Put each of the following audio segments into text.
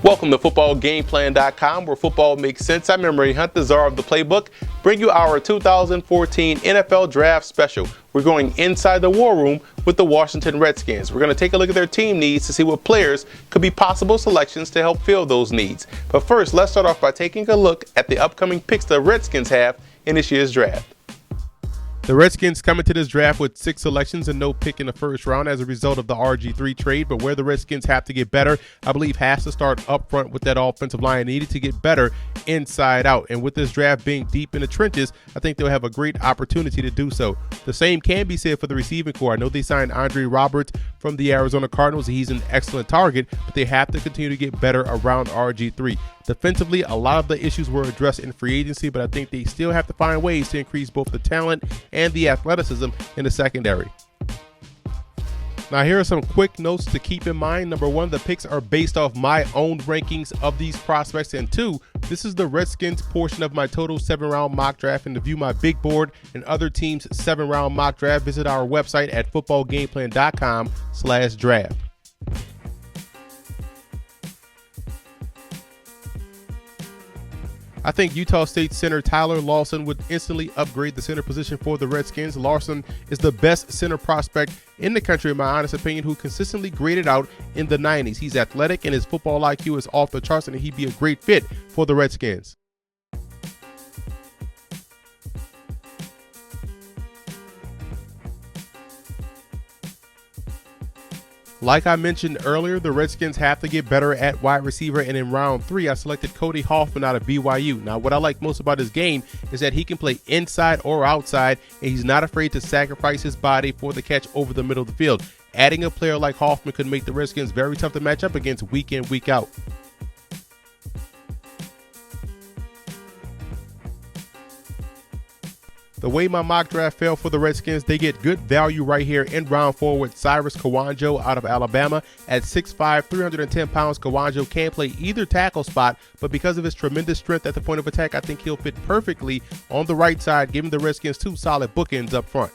Welcome to footballgameplan.com, where football makes sense. I'm Emery Hunt, the czar of the playbook, bring you our 2014 NFL Draft Special. We're going inside the war room with the Washington Redskins. We're going to take a look at their team needs to see what players could be possible selections to help fill those needs. But first, let's start off by taking a look at the upcoming picks the Redskins have in this year's draft. The Redskins come into this draft with 6 selections and no pick in the first round as a result of the RG3 trade. But where the Redskins have to get better, I believe, has to start up front with that offensive line needed to get better inside out. And with this draft being deep in the trenches, I think they'll have a great opportunity to do so. The same can be said for the receiving corps. I know they signed Andre Roberts from the Arizona Cardinals. He's an excellent target, but they have to continue to get better around RG3. Defensively, a lot of the issues were addressed in free agency, but I think they still have to find ways to increase both the talent and the athleticism in the secondary. Now, here are some quick notes to keep in mind. Number 1, the picks are based off my own rankings of these prospects. And 2, this is the Redskins portion of my total 7-round mock draft. And to view my big board and other teams' 7-round mock draft, visit our website at footballgameplan.com/draft. I think Utah State center Tyler Lawson would instantly upgrade the center position for the Redskins. Lawson is the best center prospect in the country, in my honest opinion, who consistently graded out in the 90s. He's athletic and his football IQ is off the charts, and he'd be a great fit for the Redskins. Like I mentioned earlier, the Redskins have to get better at wide receiver, and in round 3, I selected Cody Hoffman out of BYU. Now, what I like most about his game is that he can play inside or outside, and he's not afraid to sacrifice his body for the catch over the middle of the field. Adding a player like Hoffman could make the Redskins very tough to match up against week in, week out. The way my mock draft fell for the Redskins, they get good value right here in round 4 with Cyrus Kouandjio out of Alabama. At 6'5", 310 pounds, Kouandjio can play either tackle spot, but because of his tremendous strength at the point of attack, I think he'll fit perfectly on the right side, giving the Redskins 2 solid bookends up front.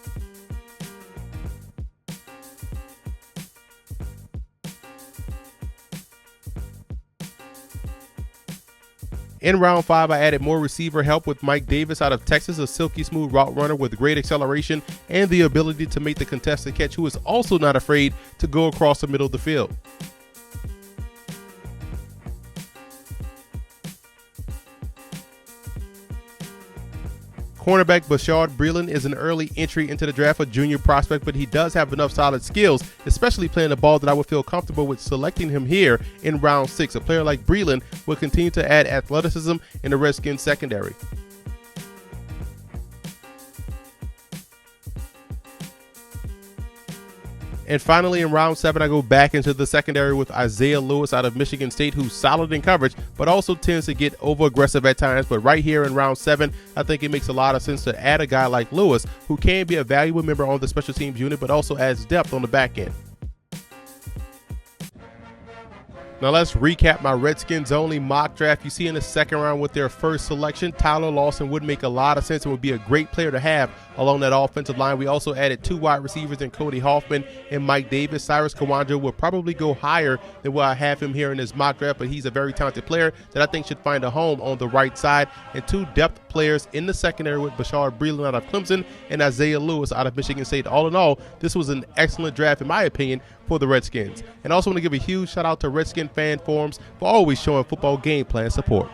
In round 5, I added more receiver help with Mike Davis out of Texas, a silky smooth route runner with great acceleration and the ability to make the contested catch, who is also not afraid to go across the middle of the field. Cornerback Bashaud Breeland is an early entry into the draft, a junior prospect, but he does have enough solid skills, especially playing the ball, that I would feel comfortable with selecting him here in round 6. A player like Breeland will continue to add athleticism in the Redskins secondary. And finally, in round 7, I go back into the secondary with Isaiah Lewis out of Michigan State, who's solid in coverage, but also tends to get over-aggressive at times. But right here in round 7, I think it makes a lot of sense to add a guy like Lewis, who can be a valuable member on the special teams unit, but also adds depth on the back end. Now let's recap my Redskins-only mock draft. You see in the second round with their first selection, Tyler Lawson would make a lot of sense and would be a great player to have along that offensive line. We also added 2 wide receivers in Cody Hoffman and Mike Davis. Cyrus Kouandjio will probably go higher than where I have him here in this mock draft, but he's a very talented player that I think should find a home on the right side. And 2 depth players in the secondary with Bashaud Breeland out of Clemson and Isaiah Lewis out of Michigan State. All in all, this was an excellent draft, in my opinion, for the Redskins. And I also want to give a huge shout out to Redskin fan forums for always showing football game plan support.